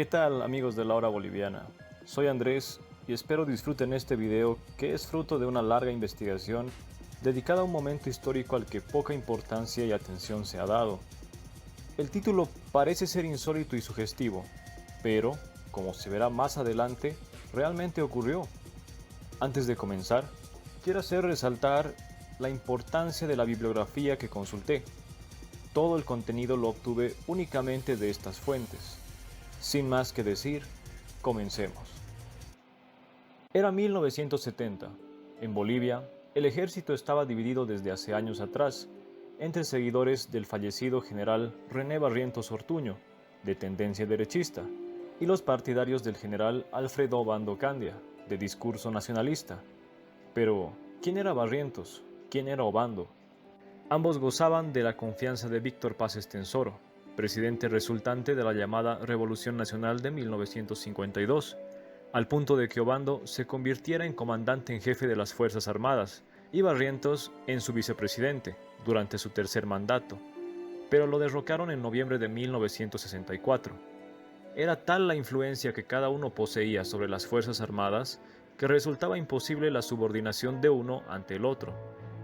¿Qué tal, amigos de la hora boliviana? Soy Andrés y espero disfruten este video, que es fruto de una larga investigación dedicada a un momento histórico al que poca importancia y atención se ha dado. El título parece ser insólito y sugestivo, pero, como se verá más adelante, realmente ocurrió. Antes de comenzar, quiero hacer resaltar la importancia de la bibliografía que consulté. Todo el contenido lo obtuve únicamente de estas fuentes. Sin más que decir, comencemos. Era 1970. En Bolivia, el ejército estaba dividido desde hace años atrás entre seguidores del fallecido general René Barrientos Ortuño, de tendencia derechista, y los partidarios del general Alfredo Obando Candia, de discurso nacionalista. Pero, ¿quién era Barrientos? ¿Quién era Obando? Ambos gozaban de la confianza de Víctor Paz Estenssoro, presidente resultante de la llamada Revolución Nacional de 1952, al punto de que Obando se convirtiera en comandante en jefe de las Fuerzas Armadas y Barrientos en su vicepresidente durante su tercer mandato, pero lo derrocaron en noviembre de 1964. Era tal la influencia que cada uno poseía sobre las Fuerzas Armadas que resultaba imposible la subordinación de uno ante el otro,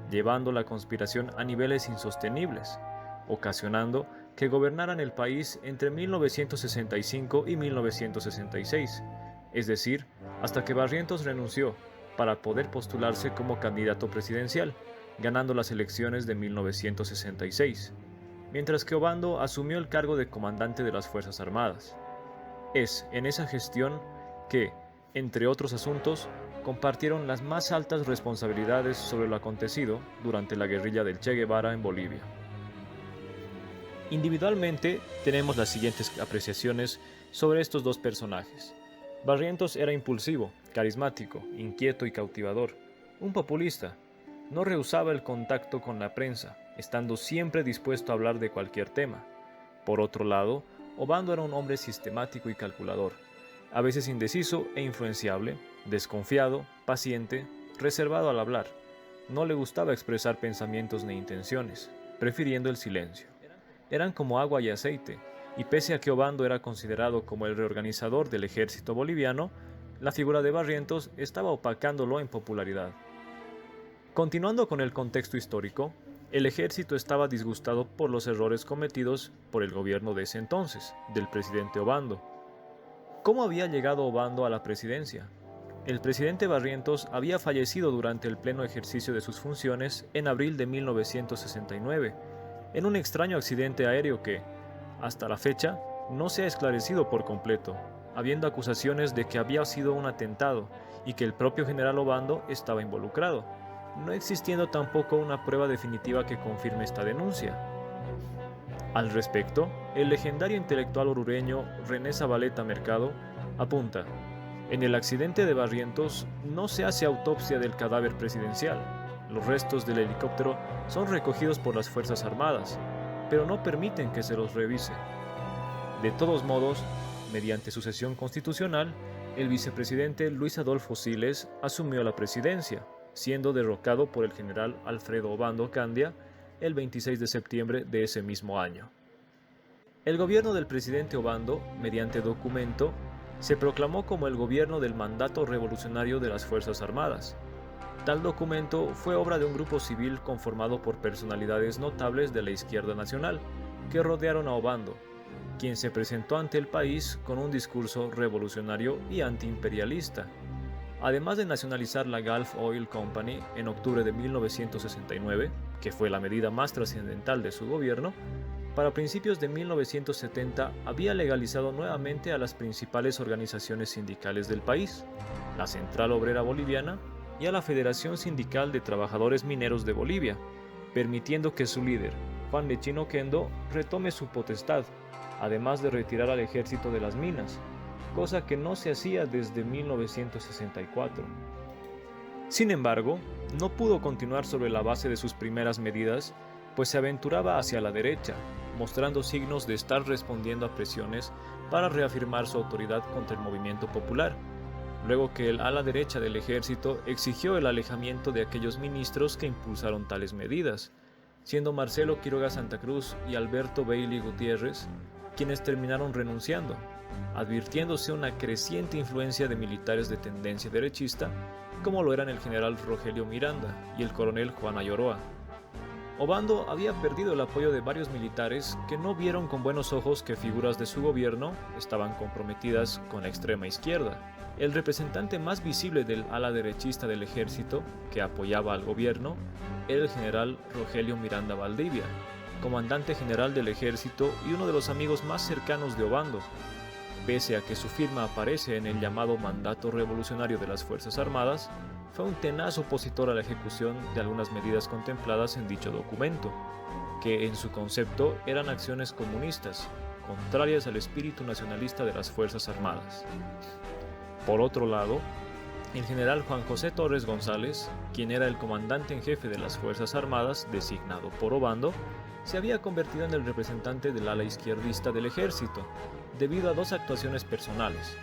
llevando la conspiración a niveles insostenibles, ocasionando que gobernaran el país entre 1965 y 1966, es decir, hasta que Barrientos renunció para poder postularse como candidato presidencial, ganando las elecciones de 1966, mientras que Obando asumió el cargo de comandante de las Fuerzas Armadas. Es en esa gestión que, entre otros asuntos, compartieron las más altas responsabilidades sobre lo acontecido durante la guerrilla del Che Guevara en Bolivia. Individualmente, tenemos las siguientes apreciaciones sobre estos dos personajes. Barrientos era impulsivo, carismático, inquieto y cautivador, un populista. No rehusaba el contacto con la prensa, estando siempre dispuesto a hablar de cualquier tema. Por otro lado, Obando era un hombre sistemático y calculador, a veces indeciso e influenciable, desconfiado, paciente, reservado al hablar. No le gustaba expresar pensamientos ni intenciones, prefiriendo el silencio. Eran como agua y aceite, y pese a que Obando era considerado como el reorganizador del ejército boliviano, la figura de Barrientos estaba opacándolo en popularidad. Continuando con el contexto histórico, el ejército estaba disgustado por los errores cometidos por el gobierno de ese entonces, del presidente Obando. ¿Cómo había llegado Obando a la presidencia? El presidente Barrientos había fallecido durante el pleno ejercicio de sus funciones en abril de 1969, en un extraño accidente aéreo que, hasta la fecha, no se ha esclarecido por completo, habiendo acusaciones de que había sido un atentado y que el propio general Obando estaba involucrado, no existiendo tampoco una prueba definitiva que confirme esta denuncia. Al respecto, el legendario intelectual orureño René Zabaleta Mercado apunta: en el accidente de Barrientos no se hace autopsia del cadáver presidencial. Los restos del helicóptero son recogidos por las Fuerzas Armadas, pero no permiten que se los revise. De todos modos, mediante sucesión constitucional, el vicepresidente Luis Adolfo Siles asumió la presidencia, siendo derrocado por el general Alfredo Obando Candia el 26 de septiembre de ese mismo año. El gobierno del presidente Obando, mediante documento, se proclamó como el gobierno del mandato revolucionario de las Fuerzas Armadas. Tal documento fue obra de un grupo civil conformado por personalidades notables de la izquierda nacional, que rodearon a Obando, quien se presentó ante el país con un discurso revolucionario y antiimperialista. Además de nacionalizar la Gulf Oil Company en octubre de 1969, que fue la medida más trascendental de su gobierno, para principios de 1970 había legalizado nuevamente a las principales organizaciones sindicales del país, la Central Obrera Boliviana y a la Federación Sindical de Trabajadores Mineros de Bolivia, permitiendo que su líder, Juan Lechín Oquendo, retome su potestad, además de retirar al ejército de las minas, cosa que no se hacía desde 1964. Sin embargo, no pudo continuar sobre la base de sus primeras medidas, pues se aventuraba hacia la derecha, mostrando signos de estar respondiendo a presiones para reafirmar su autoridad contra el movimiento popular, luego que el ala derecha del ejército exigió el alejamiento de aquellos ministros que impulsaron tales medidas, siendo Marcelo Quiroga Santa Cruz y Alberto Bailey Gutiérrez quienes terminaron renunciando, advirtiéndose una creciente influencia de militares de tendencia derechista, como lo eran el general Rogelio Miranda y el coronel Juan Ayoroa. Obando había perdido el apoyo de varios militares que no vieron con buenos ojos que figuras de su gobierno estaban comprometidas con la extrema izquierda. El representante más visible del ala derechista del ejército, que apoyaba al gobierno, era el general Rogelio Miranda Valdivia, comandante general del ejército y uno de los amigos más cercanos de Obando. Pese a que su firma aparece en el llamado Mandato Revolucionario de las Fuerzas Armadas, fue un tenaz opositor a la ejecución de algunas medidas contempladas en dicho documento, que en su concepto eran acciones comunistas, contrarias al espíritu nacionalista de las Fuerzas Armadas. Por otro lado, el general Juan José Torres González, quien era el comandante en jefe de las Fuerzas Armadas designado por Obando, se había convertido en el representante del ala izquierdista del ejército, debido a dos actuaciones personales.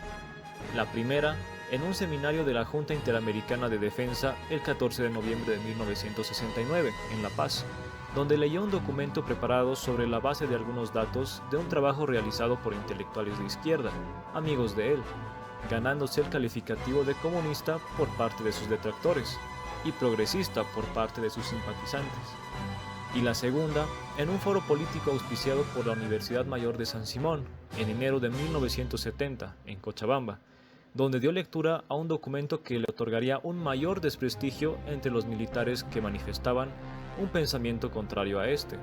La primera, en un seminario de la Junta Interamericana de Defensa el 14 de noviembre de 1969, en La Paz, donde leyó un documento preparado sobre la base de algunos datos de un trabajo realizado por intelectuales de izquierda, amigos de él, ganándose el calificativo de comunista por parte de sus detractores y progresista por parte de sus simpatizantes. Y la segunda, en un foro político auspiciado por la Universidad Mayor de San Simón, en enero de 1970, en Cochabamba, donde dio lectura a un documento que le otorgaría un mayor desprestigio entre los militares que manifestaban un pensamiento contrario a este.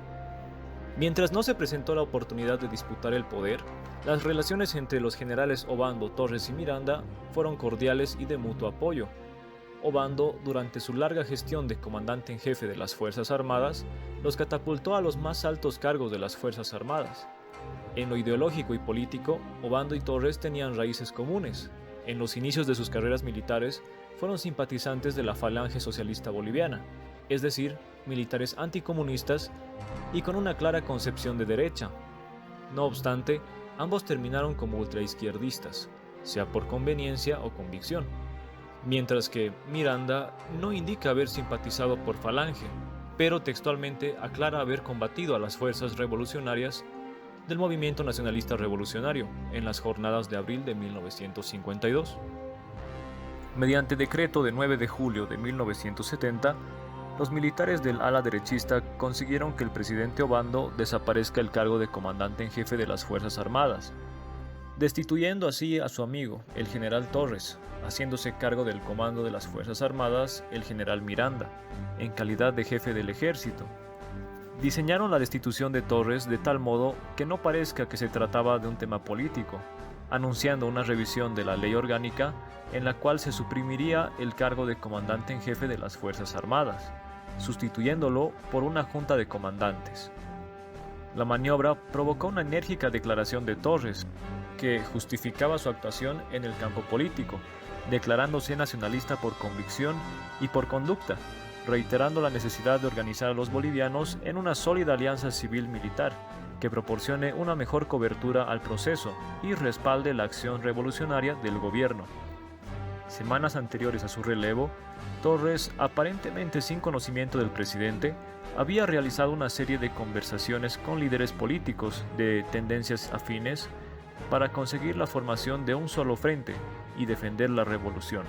Mientras no se presentó la oportunidad de disputar el poder, las relaciones entre los generales Obando, Torres y Miranda fueron cordiales y de mutuo apoyo. Obando, durante su larga gestión de comandante en jefe de las Fuerzas Armadas, los catapultó a los más altos cargos de las Fuerzas Armadas. En lo ideológico y político, Obando y Torres tenían raíces comunes. En los inicios de sus carreras militares, fueron simpatizantes de la Falange Socialista Boliviana, es decir, militares anticomunistas y con una clara concepción de derecha. No obstante, ambos terminaron como ultraizquierdistas, sea por conveniencia o convicción, mientras que Miranda no indica haber simpatizado por Falange, pero textualmente aclara haber combatido a las fuerzas revolucionarias del movimiento nacionalista revolucionario en las jornadas de abril de 1952. Mediante decreto de 9 de julio de 1970, los militares del ala derechista consiguieron que el presidente Obando desaparezca el cargo de comandante en jefe de las Fuerzas Armadas, destituyendo así a su amigo, el general Torres, haciéndose cargo del comando de las Fuerzas Armadas el general Miranda, en calidad de jefe del ejército. Diseñaron la destitución de Torres de tal modo que no parezca que se trataba de un tema político, anunciando una revisión de la ley orgánica en la cual se suprimiría el cargo de comandante en jefe de las Fuerzas Armadas, sustituyéndolo por una junta de comandantes. La maniobra provocó una enérgica declaración de Torres, que justificaba su actuación en el campo político, declarándose nacionalista por convicción y por conducta, reiterando la necesidad de organizar a los bolivianos en una sólida alianza civil-militar que proporcione una mejor cobertura al proceso y respalde la acción revolucionaria del gobierno. Semanas anteriores a su relevo, Torres, aparentemente sin conocimiento del presidente, había realizado una serie de conversaciones con líderes políticos de tendencias afines para conseguir la formación de un solo frente y defender la revolución.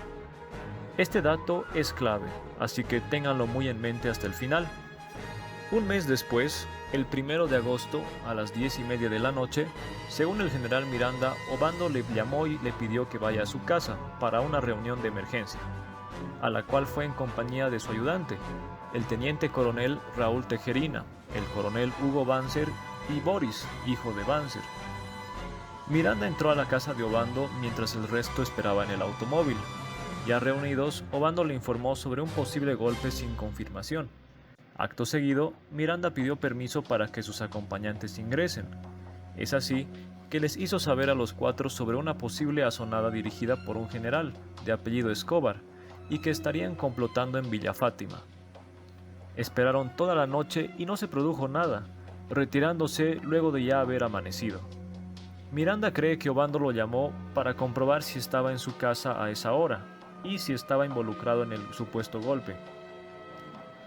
Este dato es clave, así que ténganlo muy en mente hasta el final. Un mes después, el 1 de agosto, a las 10:30 de la noche, según el general Miranda, Obando le llamó y le pidió que vaya a su casa para una reunión de emergencia, a la cual fue en compañía de su ayudante, el teniente coronel Raúl Tejerina, el coronel Hugo Banzer y Boris, hijo de Banzer. Miranda entró a la casa de Obando mientras el resto esperaba en el automóvil. Ya reunidos, Obando le informó sobre un posible golpe sin confirmación. Acto seguido, Miranda pidió permiso para que sus acompañantes ingresen. Es así que les hizo saber a los cuatro sobre una posible asonada dirigida por un general, de apellido Escobar, y que estarían complotando en Villa Fátima. Esperaron toda la noche y no se produjo nada, retirándose luego de ya haber amanecido. Miranda cree que Obando lo llamó para comprobar si estaba en su casa a esa hora y si estaba involucrado en el supuesto golpe.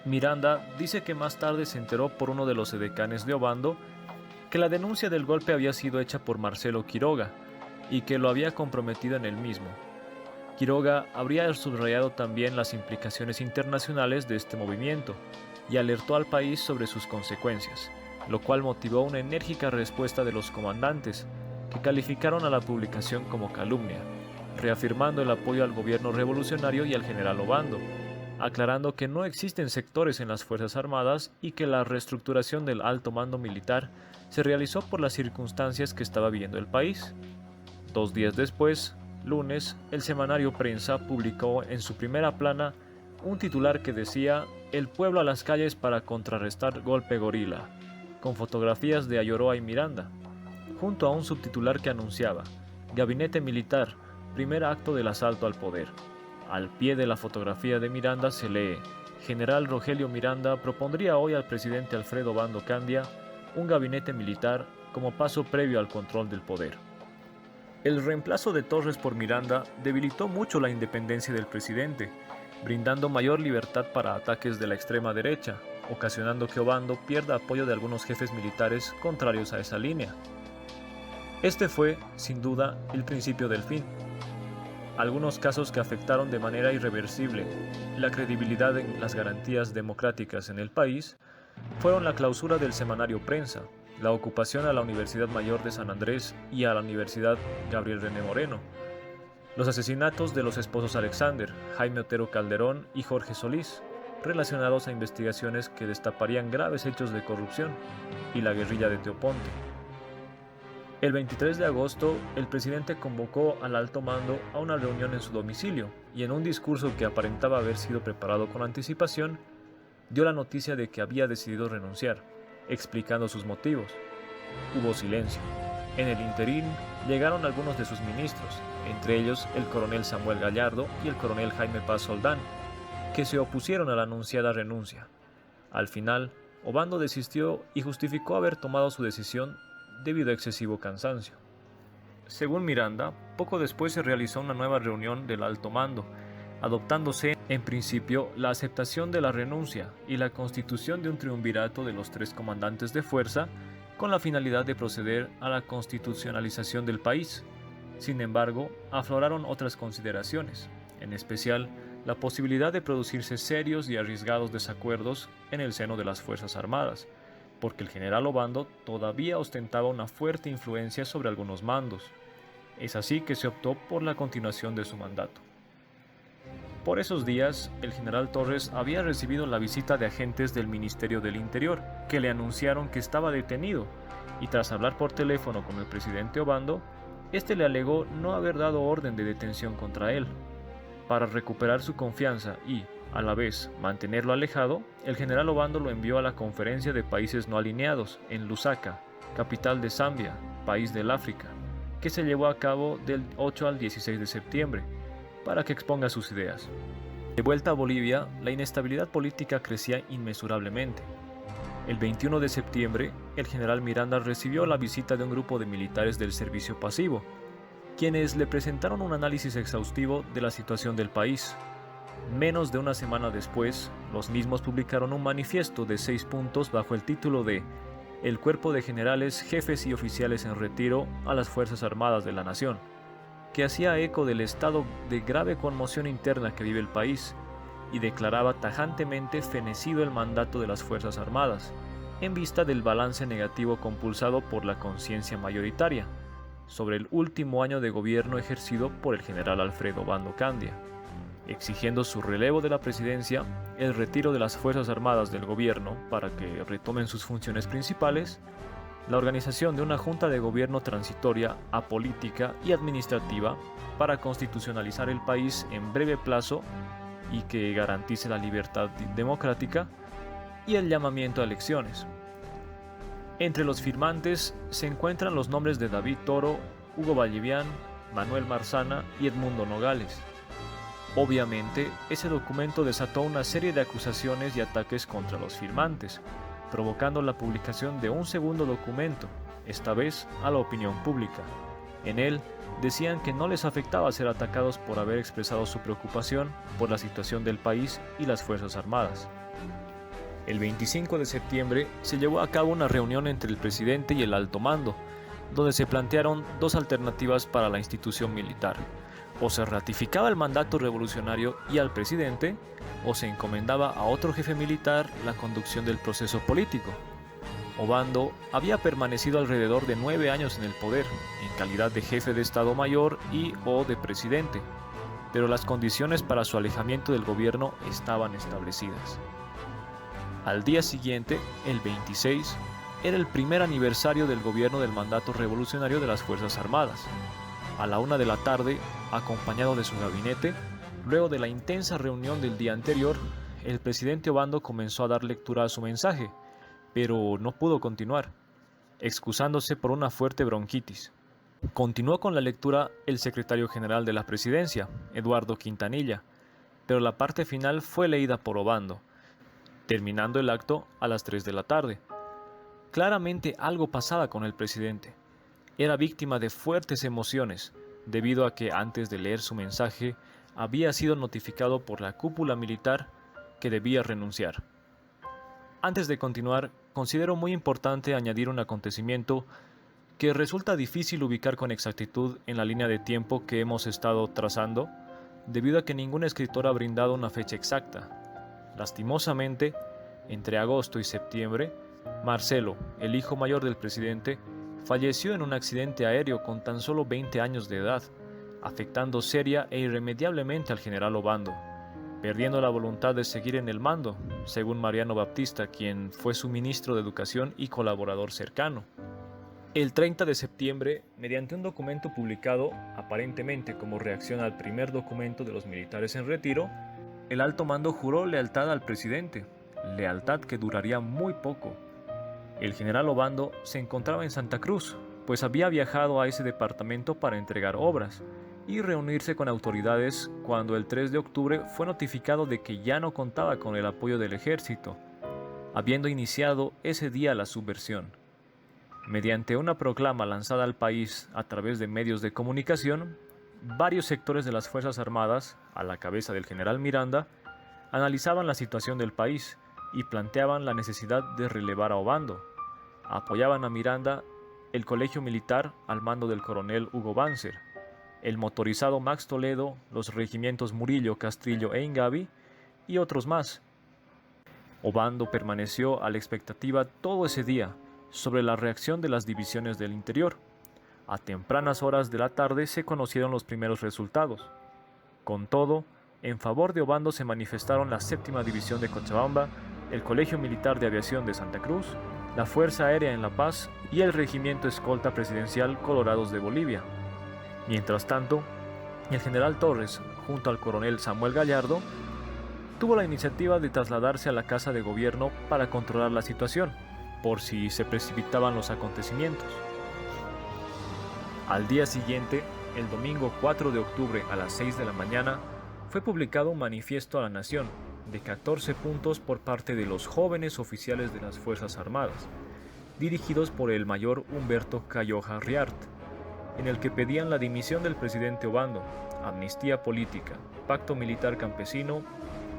Miranda dice que más tarde se enteró por uno de los edecanes de Obando que la denuncia del golpe había sido hecha por Marcelo Quiroga, y que lo había comprometido en el mismo. Quiroga habría subrayado también las implicaciones internacionales de este movimiento y alertó al país sobre sus consecuencias, lo cual motivó una enérgica respuesta de los comandantes, que calificaron a la publicación como calumnia, reafirmando el apoyo al gobierno revolucionario y al general Obando, aclarando que no existen sectores en las Fuerzas Armadas y que la reestructuración del alto mando militar se realizó por las circunstancias que estaba viviendo el país. 2 días después, lunes, el semanario Prensa publicó en su primera plana un titular que decía «El pueblo a las calles para contrarrestar golpe gorila», con fotografías de Ayoroa y Miranda, junto a un subtitular que anunciaba «Gabinete Militar, primer acto del asalto al poder». Al pie de la fotografía de Miranda se lee «General Rogelio Miranda propondría hoy al presidente Alfredo Obando Candia un gabinete militar como paso previo al control del poder». El reemplazo de Torres por Miranda debilitó mucho la independencia del presidente, brindando mayor libertad para ataques de la extrema derecha, ocasionando que Obando pierda apoyo de algunos jefes militares contrarios a esa línea. Este fue, sin duda, el principio del fin. Algunos casos que afectaron de manera irreversible la credibilidad en las garantías democráticas en el país fueron la clausura del semanario Prensa, la ocupación a la Universidad Mayor de San Andrés y a la Universidad Gabriel René Moreno, los asesinatos de los esposos Alexander, Jaime Otero Calderón y Jorge Solís, relacionados a investigaciones que destaparían graves hechos de corrupción, y la guerrilla de Teoponte. El 23 de agosto, el presidente convocó al alto mando a una reunión en su domicilio y en un discurso que aparentaba haber sido preparado con anticipación, dio la noticia de que había decidido renunciar, explicando sus motivos. Hubo silencio. En el interín llegaron algunos de sus ministros, entre ellos el coronel Samuel Gallardo y el coronel Jaime Paz Soldán, que se opusieron a la anunciada renuncia. Al final, Obando desistió y justificó haber tomado su decisión debido a excesivo cansancio. Según Miranda, poco después se realizó una nueva reunión del alto mando, adoptándose en principio la aceptación de la renuncia y la constitución de un triunvirato de los 3 comandantes de fuerza con la finalidad de proceder a la constitucionalización del país. Sin embargo, afloraron otras consideraciones, en especial la posibilidad de producirse serios y arriesgados desacuerdos en el seno de las Fuerzas Armadas, porque el general Obando todavía ostentaba una fuerte influencia sobre algunos mandos. Es así que se optó por la continuación de su mandato. Por esos días, el general Torres había recibido la visita de agentes del Ministerio del Interior, que le anunciaron que estaba detenido, y tras hablar por teléfono con el presidente Obando, este le alegó no haber dado orden de detención contra él. Para recuperar su confianza y, a la vez, mantenerlo alejado, el general Obando lo envió a la Conferencia de Países No Alineados, en Lusaka, capital de Zambia, país del África, que se llevó a cabo del 8 al 16 de septiembre, para que exponga sus ideas. De vuelta a Bolivia, la inestabilidad política crecía inmesurablemente. El 21 de septiembre, el general Miranda recibió la visita de un grupo de militares del servicio pasivo, quienes le presentaron un análisis exhaustivo de la situación del país. Menos de una semana después, los mismos publicaron un manifiesto de 6 puntos bajo el título de «El cuerpo de generales, jefes y oficiales en retiro a las Fuerzas Armadas de la Nación», que hacía eco del estado de grave conmoción interna que vive el país y declaraba tajantemente fenecido el mandato de las Fuerzas Armadas, en vista del balance negativo compulsado por la conciencia mayoritaria sobre el último año de gobierno ejercido por el general Alfredo Obando Candia, exigiendo su relevo de la presidencia, el retiro de las Fuerzas Armadas del gobierno para que retomen sus funciones principales, la organización de una junta de gobierno transitoria, apolítica y administrativa para constitucionalizar el país en breve plazo y que garantice la libertad democrática, y el llamamiento a elecciones. Entre los firmantes se encuentran los nombres de David Toro, Hugo Vallivian, Manuel Marzana y Edmundo Nogales. Obviamente, ese documento desató una serie de acusaciones y ataques contra los firmantes, provocando la publicación de un segundo documento, esta vez a la opinión pública. En él decían que no les afectaba ser atacados por haber expresado su preocupación por la situación del país y las Fuerzas Armadas. El 25 de septiembre se llevó a cabo una reunión entre el presidente y el alto mando, donde se plantearon dos alternativas para la institución militar: o se ratificaba el mandato revolucionario y al presidente, o se encomendaba a otro jefe militar la conducción del proceso político. Obando había permanecido alrededor de 9 años en el poder, en calidad de jefe de Estado Mayor y o de presidente, pero las condiciones para su alejamiento del gobierno estaban establecidas. Al día siguiente, el 26, era el primer aniversario del gobierno del mandato revolucionario de las Fuerzas Armadas. A la 1 de la tarde, acompañado de su gabinete, luego de la intensa reunión del día anterior, el presidente Obando comenzó a dar lectura a su mensaje, pero no pudo continuar, excusándose por una fuerte bronquitis. Continuó con la lectura el secretario general de la presidencia, Eduardo Quintanilla, pero la parte final fue leída por Obando, terminando el acto a las 3 de la tarde. Claramente algo pasaba con el presidente. Era víctima de fuertes emociones, debido a que antes de leer su mensaje había sido notificado por la cúpula militar que debía renunciar. Antes de continuar, considero muy importante añadir un acontecimiento que resulta difícil ubicar con exactitud en la línea de tiempo que hemos estado trazando, debido a que ningún escritor ha brindado una fecha exacta. Lastimosamente, entre agosto y septiembre, Marcelo, el hijo mayor del presidente, falleció en un accidente aéreo con tan solo 20 años de edad, afectando seria e irremediablemente al general Obando, perdiendo la voluntad de seguir en el mando, según Mariano Baptista, quien fue su ministro de Educación y colaborador cercano. El 30 de septiembre, mediante un documento publicado, aparentemente como reacción al primer documento de los militares en retiro, el alto mando juró lealtad al presidente, lealtad que duraría muy poco. El general Obando se encontraba en Santa Cruz, pues había viajado a ese departamento para entregar obras y reunirse con autoridades cuando el 3 de octubre fue notificado de que ya no contaba con el apoyo del ejército, habiendo iniciado ese día la subversión. Mediante una proclama lanzada al país a través de medios de comunicación, varios sectores de las Fuerzas Armadas, a la cabeza del general Miranda, analizaban la situación del país y planteaban la necesidad de relevar a Obando. Apoyaban a Miranda el colegio militar al mando del coronel Hugo Banzer, el motorizado Max Toledo, los regimientos Murillo, Castrillo e Ingavi y otros más. Obando permaneció a la expectativa todo ese día sobre la reacción de las divisiones del interior. A tempranas horas de la tarde se conocieron los primeros resultados. Con todo, en favor de Obando se manifestaron la 7ª División de Cochabamba, el Colegio Militar de Aviación de Santa Cruz, la Fuerza Aérea en La Paz y el Regimiento Escolta Presidencial Colorados de Bolivia. Mientras tanto, el general Torres, junto al coronel Samuel Gallardo, tuvo la iniciativa de trasladarse a la Casa de Gobierno para controlar la situación, por si se precipitaban los acontecimientos. Al día siguiente, el domingo 4 de octubre a las 6 de la mañana, fue publicado un manifiesto a la Nación de 14 puntos por parte de los jóvenes oficiales de las Fuerzas Armadas, dirigidos por el mayor Humberto Cayoja Riart, en el que pedían la dimisión del presidente Obando, amnistía política, pacto militar campesino,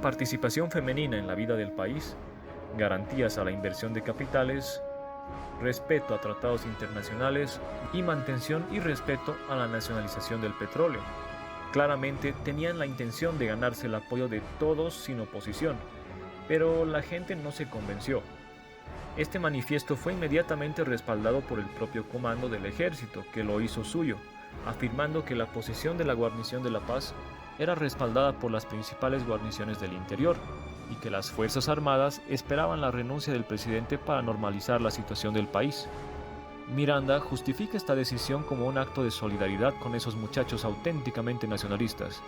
participación femenina en la vida del país, garantías a la inversión de capitales, respeto a tratados internacionales y mantención y respeto a la nacionalización del petróleo. Claramente tenían la intención de ganarse el apoyo de todos sin oposición, pero la gente no se convenció. Este manifiesto fue inmediatamente respaldado por el propio comando del ejército, que lo hizo suyo, afirmando que la posición de la guarnición de La Paz era respaldada por las principales guarniciones del interior y que las Fuerzas Armadas esperaban la renuncia del presidente para normalizar la situación del país. Miranda justifica esta decisión como un acto de solidaridad con esos muchachos auténticamente nacionalistas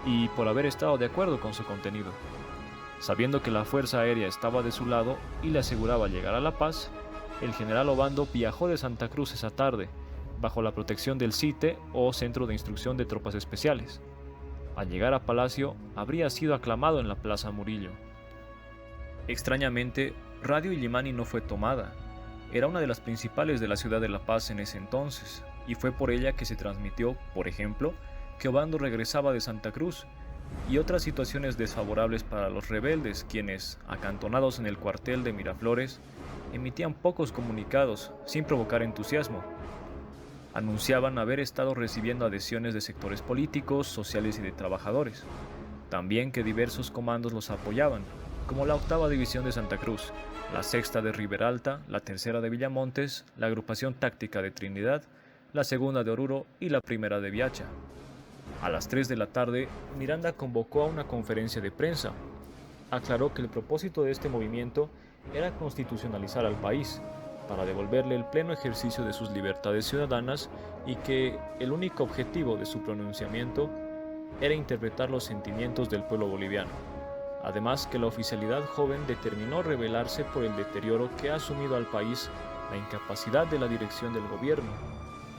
y por haber estado de acuerdo con su contenido. Sabiendo que la Fuerza Aérea estaba de su lado y le aseguraba llegar a La Paz, el general Obando viajó de Santa Cruz esa tarde, bajo la protección del CITE o Centro de Instrucción de Tropas Especiales. Al llegar a Palacio, habría sido aclamado en la Plaza Murillo. Extrañamente, Radio Illimani no fue tomada. Era una de las principales de la ciudad de La Paz en ese entonces, y fue por ella que se transmitió, por ejemplo, que Obando regresaba de Santa Cruz, y otras situaciones desfavorables para los rebeldes, quienes, acantonados en el cuartel de Miraflores, emitían pocos comunicados sin provocar entusiasmo. anunciaban haber estado recibiendo adhesiones de sectores políticos, sociales y de trabajadores. También que diversos comandos los apoyaban, como la 8ª División de Santa Cruz, la 6ª de Riberalta, la 3ª de Villamontes, la Agrupación Táctica de Trinidad, la 2ª de Oruro y la 1ª de Viacha. A las 3 de la tarde, Miranda convocó a una conferencia de prensa. Aclaró que el propósito de este movimiento era constitucionalizar al país, para devolverle el pleno ejercicio de sus libertades ciudadanas y que el único objetivo de su pronunciamiento era interpretar los sentimientos del pueblo boliviano. Además que la oficialidad joven determinó rebelarse por el deterioro que ha asumido al país la incapacidad de la dirección del gobierno,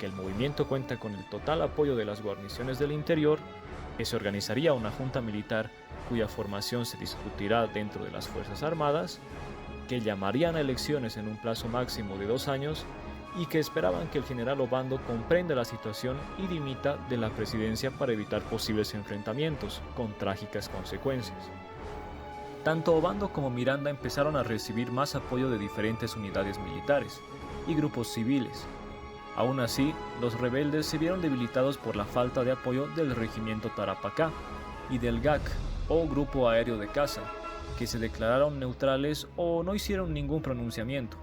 que el movimiento cuenta con el total apoyo de las guarniciones del interior, que se organizaría una junta militar cuya formación se discutirá dentro de las Fuerzas Armadas, que llamarían a elecciones en un plazo máximo de 2 años y que esperaban que el general Obando comprenda la situación y dimita de la presidencia para evitar posibles enfrentamientos con trágicas consecuencias. Tanto Obando como Miranda empezaron a recibir más apoyo de diferentes unidades militares y grupos civiles. Aún así, los rebeldes se vieron debilitados por la falta de apoyo del regimiento Tarapacá y del GAC, o Grupo Aéreo de Caza, que se declararon neutrales o no hicieron ningún pronunciamiento,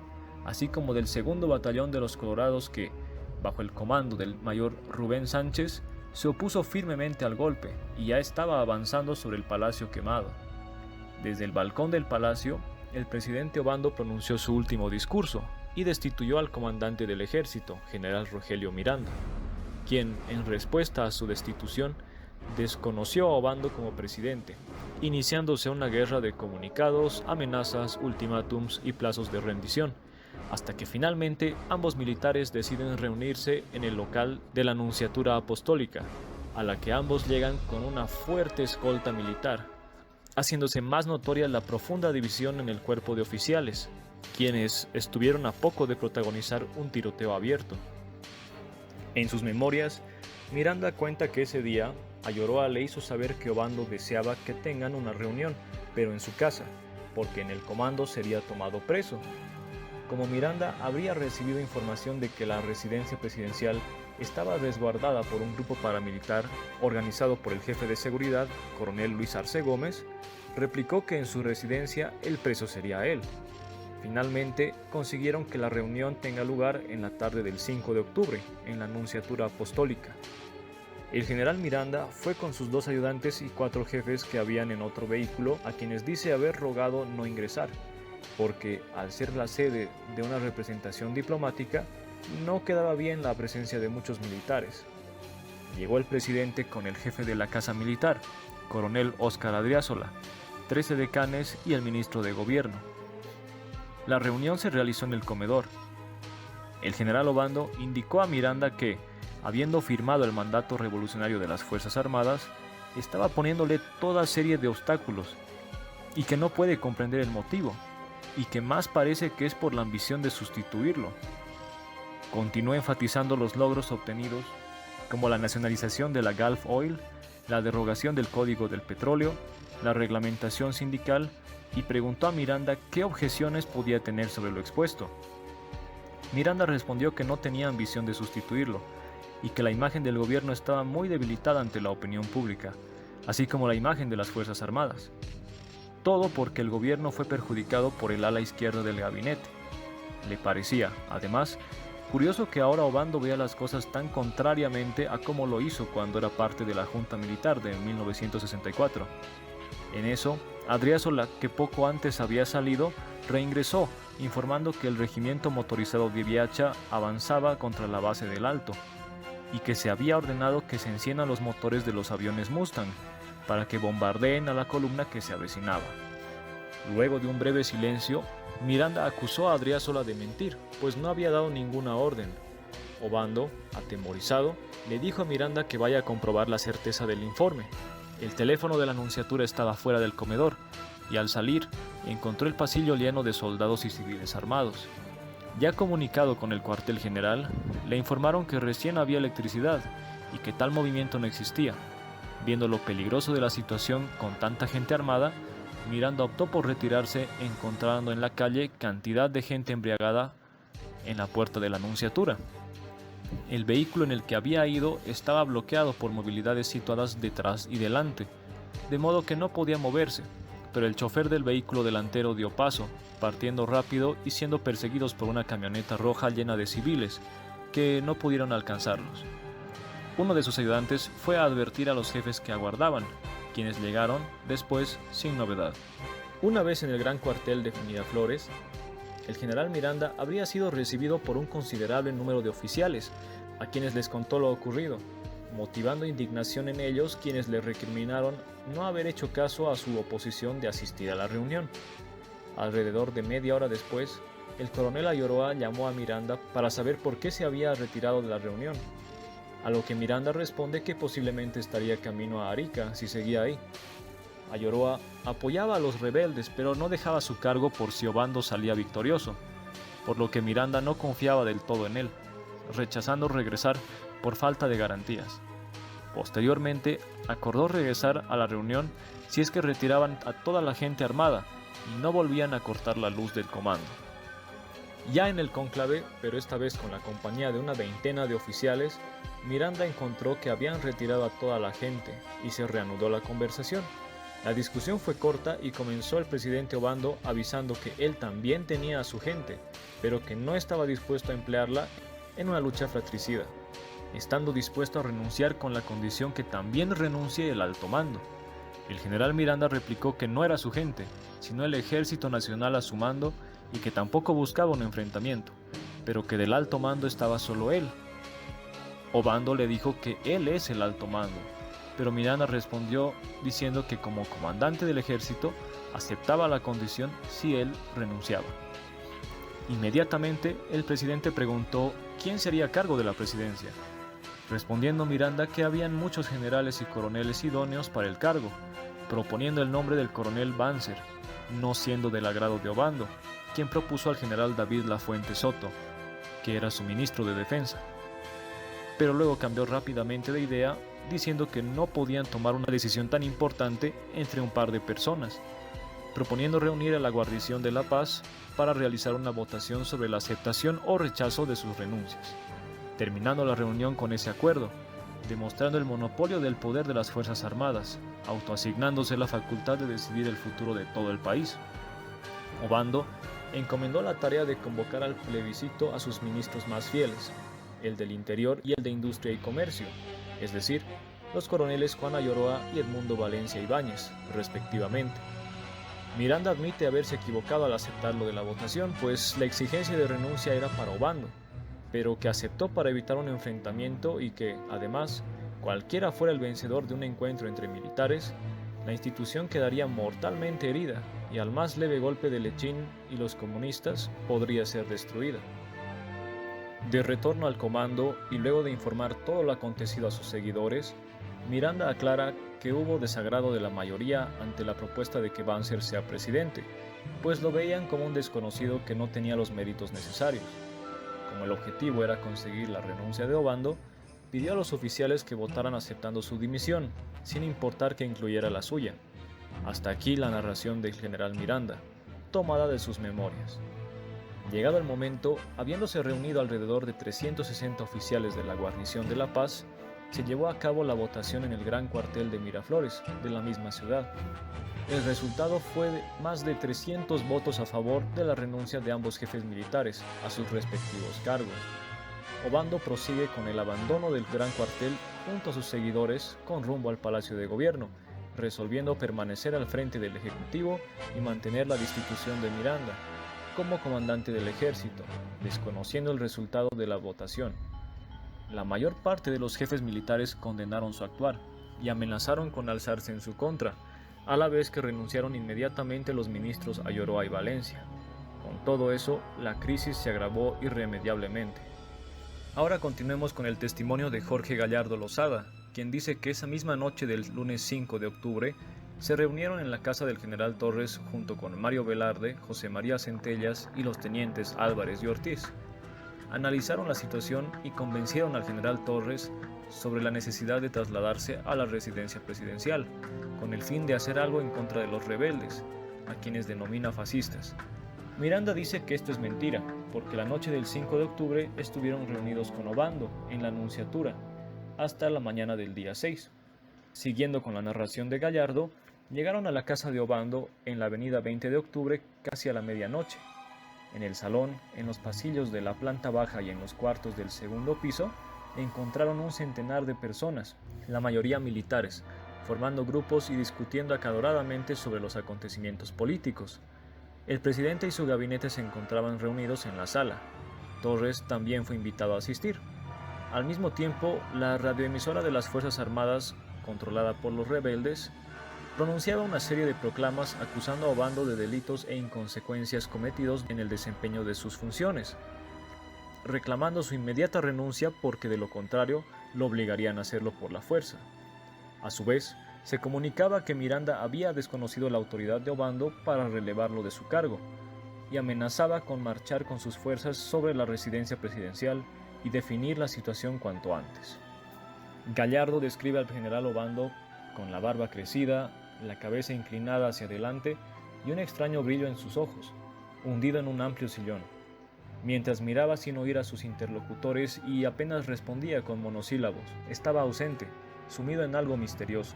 así como del 2º Batallón de los Colorados que, bajo el comando del mayor Rubén Sánchez, se opuso firmemente al golpe y ya estaba avanzando sobre el Palacio Quemado. Desde el balcón del palacio, el presidente Obando pronunció su último discurso y destituyó al comandante del ejército, general Rogelio Miranda, quien, en respuesta a su destitución, desconoció a Obando como presidente, iniciándose una guerra de comunicados, amenazas, ultimátums y plazos de rendición, hasta que finalmente ambos militares deciden reunirse en el local de la Nunciatura Apostólica, a la que ambos llegan con una fuerte escolta militar, haciéndose más notoria la profunda división en el cuerpo de oficiales, quienes estuvieron a poco de protagonizar un tiroteo abierto. En sus memorias, Miranda cuenta que ese día Ayoroa le hizo saber que Obando deseaba que tengan una reunión, pero en su casa, porque en el comando sería tomado preso. Como Miranda habría recibido información de que la residencia presidencial estaba resguardada por un grupo paramilitar organizado por el jefe de seguridad, coronel Luis Arce Gómez, replicó que en su residencia el preso sería él. Finalmente, consiguieron que la reunión tenga lugar en la tarde del 5 de octubre, en la Nunciatura Apostólica. El general Miranda fue con sus 2 ayudantes y 4 jefes que habían en otro vehículo, a quienes dice haber rogado no ingresar, porque al ser la sede de una representación diplomática, no quedaba bien la presencia de muchos militares. Llegó el presidente con el jefe de la Casa Militar, coronel Óscar Adriázola, 13 decanes y el ministro de Gobierno. La reunión se realizó en el comedor. El general Obando indicó a Miranda que, habiendo firmado el mandato revolucionario de las Fuerzas Armadas, estaba poniéndole toda serie de obstáculos y que no puede comprender el motivo, y que más parece que es por la ambición de sustituirlo. Continuó enfatizando los logros obtenidos, como la nacionalización de la Gulf Oil, la derogación del Código del Petróleo, la reglamentación sindical, y preguntó a Miranda qué objeciones podía tener sobre lo expuesto. Miranda respondió que no tenía ambición de sustituirlo, y que la imagen del gobierno estaba muy debilitada ante la opinión pública, así como la imagen de las Fuerzas Armadas. Todo porque el gobierno fue perjudicado por el ala izquierda del gabinete. Le parecía, además, curioso que ahora Obando vea las cosas tan contrariamente a como lo hizo cuando era parte de la Junta Militar de 1964. En eso, Adriázola, que poco antes había salido, reingresó, informando que el regimiento motorizado de Viacha avanzaba contra la base del Alto, y que se había ordenado que se enciendan los motores de los aviones Mustang, para que bombardeen a la columna que se avecinaba. Luego de un breve silencio, Miranda acusó a Adriázola de mentir, pues no había dado ninguna orden. Obando, atemorizado, le dijo a Miranda que vaya a comprobar la certeza del informe. El teléfono de la Nunciatura estaba fuera del comedor, y al salir, encontró el pasillo lleno de soldados y civiles armados. Ya comunicado con el cuartel general, le informaron que recién había electricidad y que tal movimiento no existía. Viendo lo peligroso de la situación con tanta gente armada, Miranda optó por retirarse, encontrando en la calle cantidad de gente embriagada en la puerta de la Nunciatura. El vehículo en el que había ido estaba bloqueado por movilidades situadas detrás y delante, de modo que no podía moverse, pero el chofer del vehículo delantero dio paso, partiendo rápido y siendo perseguidos por una camioneta roja llena de civiles, que no pudieron alcanzarlos. Uno de sus ayudantes fue a advertir a los jefes que aguardaban, quienes llegaron después sin novedad. Una vez en el gran cuartel de Miraflores, el general Miranda habría sido recibido por un considerable número de oficiales, a quienes les contó lo ocurrido, motivando indignación en ellos, quienes le recriminaron no haber hecho caso a su oposición de asistir a la reunión. Alrededor de media hora después, el coronel Ayoroa llamó a Miranda para saber por qué se había retirado de la reunión, a lo que Miranda responde que posiblemente estaría camino a Arica si seguía ahí. Ayoroa apoyaba a los rebeldes, pero no dejaba su cargo por si Obando salía victorioso, por lo que Miranda no confiaba del todo en él, rechazando regresar por falta de garantías. Posteriormente, acordó regresar a la reunión si es que retiraban a toda la gente armada y no volvían a cortar la luz del comando. Ya en el cónclave, pero esta vez con la compañía de una veintena de oficiales, Miranda encontró que habían retirado a toda la gente y se reanudó la conversación. La discusión fue corta y comenzó el presidente Obando avisando que él también tenía a su gente, pero que no estaba dispuesto a emplearla en una lucha fratricida, estando dispuesto a renunciar con la condición que también renuncie el alto mando. El general Miranda replicó que no era su gente, sino el Ejército Nacional a su mando y que tampoco buscaba un enfrentamiento, pero que del alto mando estaba solo él. Obando le dijo que él es el alto mando, pero Miranda respondió diciendo que como comandante del ejército aceptaba la condición si él renunciaba. Inmediatamente el presidente preguntó quién sería a cargo de la presidencia, respondiendo Miranda que habían muchos generales y coroneles idóneos para el cargo, proponiendo el nombre del coronel Banzer, no siendo del agrado de Obando, quien propuso al general David Lafuente Soto, que era su ministro de defensa. Pero luego cambió rápidamente de idea, diciendo que no podían tomar una decisión tan importante entre un par de personas, proponiendo reunir a la guarnición de La Paz para realizar una votación sobre la aceptación o rechazo de sus renuncias, terminando la reunión con ese acuerdo, demostrando el monopolio del poder de las Fuerzas Armadas, autoasignándose la facultad de decidir el futuro de todo el país. Obando encomendó la tarea de convocar al plebiscito a sus ministros más fieles, el del Interior y el de Industria y Comercio, es decir, los coroneles Juan Ayoroa y Edmundo Valencia Ibáñez, respectivamente. Miranda admite haberse equivocado al aceptar lo de la votación, pues la exigencia de renuncia era para Obando, pero que aceptó para evitar un enfrentamiento y que, además, cualquiera fuera el vencedor de un encuentro entre militares, la institución quedaría mortalmente herida y al más leve golpe de Lechín y los comunistas podría ser destruida. De retorno al comando y luego de informar todo lo acontecido a sus seguidores, Miranda aclara que hubo desagrado de la mayoría ante la propuesta de que Banzer sea presidente, pues lo veían como un desconocido que no tenía los méritos necesarios. Como el objetivo era conseguir la renuncia de Obando, pidió a los oficiales que votaran aceptando su dimisión, sin importar que incluyera la suya. Hasta aquí la narración del general Miranda, tomada de sus memorias. Llegado el momento, habiéndose reunido alrededor de 360 oficiales de la guarnición de La Paz, se llevó a cabo la votación en el gran cuartel de Miraflores, de la misma ciudad. El resultado fue de más de 300 votos a favor de la renuncia de ambos jefes militares a sus respectivos cargos. Obando prosigue con el abandono del gran cuartel junto a sus seguidores con rumbo al Palacio de Gobierno, resolviendo permanecer al frente del Ejecutivo y mantener la destitución de Miranda como comandante del ejército, desconociendo el resultado de la votación. La mayor parte de los jefes militares condenaron su actuar y amenazaron con alzarse en su contra, a la vez que renunciaron inmediatamente los ministros Ayoroa y Valencia. Con todo eso, la crisis se agravó irremediablemente. Ahora continuemos con el testimonio de Jorge Gallardo Lozada, quien dice que esa misma noche del lunes 5 de octubre se reunieron en la casa del general Torres junto con Mario Velarde, José María Centellas y los tenientes Álvarez y Ortiz. Analizaron la situación y convencieron al general Torres sobre la necesidad de trasladarse a la residencia presidencial, con el fin de hacer algo en contra de los rebeldes, a quienes denomina fascistas. Miranda dice que esto es mentira, porque la noche del 5 de octubre estuvieron reunidos con Obando en la Nunciatura hasta la mañana del día 6. Siguiendo con la narración de Gallardo, llegaron a la casa de Obando en la avenida 20 de octubre casi a la medianoche. En el salón, en los pasillos de la planta baja y en los cuartos del segundo piso, encontraron un centenar de personas, la mayoría militares, formando grupos y discutiendo acaloradamente sobre los acontecimientos políticos. El presidente y su gabinete se encontraban reunidos en la sala. Torres también fue invitado a asistir. Al mismo tiempo, la radioemisora de las Fuerzas Armadas, controlada por los rebeldes, pronunciaba una serie de proclamas acusando a Obando de delitos e inconsecuencias cometidos en el desempeño de sus funciones, reclamando su inmediata renuncia porque de lo contrario lo obligarían a hacerlo por la fuerza. A su vez, se comunicaba que Miranda había desconocido la autoridad de Obando para relevarlo de su cargo, y amenazaba con marchar con sus fuerzas sobre la residencia presidencial y definir la situación cuanto antes. Gallardo describe al general Obando con la barba crecida, la cabeza inclinada hacia adelante y un extraño brillo en sus ojos, hundido en un amplio sillón, mientras miraba sin oír a sus interlocutores y apenas respondía con monosílabos. Estaba ausente, sumido en algo misterioso.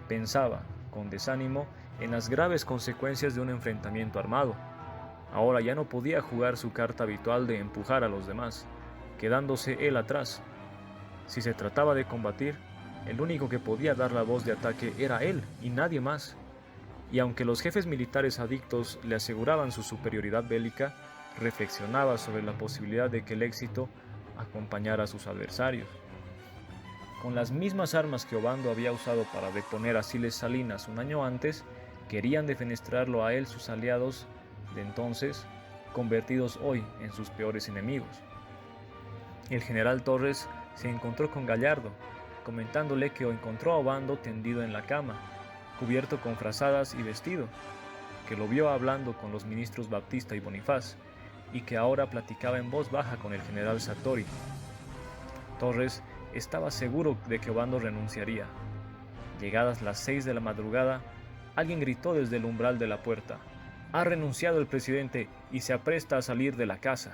Pensaba, con desánimo, en las graves consecuencias de un enfrentamiento armado. Ahora ya no podía jugar su carta habitual de empujar a los demás, quedándose él atrás. Si se trataba de combatir, el único que podía dar la voz de ataque era él y nadie más. Y aunque los jefes militares adictos le aseguraban su superioridad bélica, reflexionaba sobre la posibilidad de que el éxito acompañara a sus adversarios. Con las mismas armas que Obando había usado para deponer a Siles Salinas un año antes, querían defenestrarlo a él sus aliados de entonces, convertidos hoy en sus peores enemigos. El general Torres se encontró con Gallardo, comentándole que encontró a Obando tendido en la cama, cubierto con frazadas y vestido, que lo vio hablando con los ministros Baptista y Bonifaz, y que ahora platicaba en voz baja con el general Sartori. Torres estaba seguro de que Obando renunciaría. Llegadas las 6 de la madrugada, alguien gritó desde el umbral de la puerta: «Ha renunciado el presidente y se apresta a salir de la casa».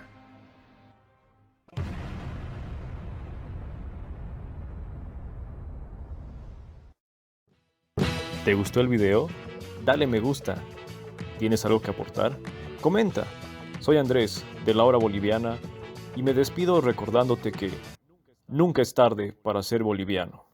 ¿Te gustó el video? Dale me gusta. ¿Tienes algo que aportar? Comenta. Soy Andrés, de La Hora Boliviana, y me despido recordándote que nunca es tarde para ser boliviano.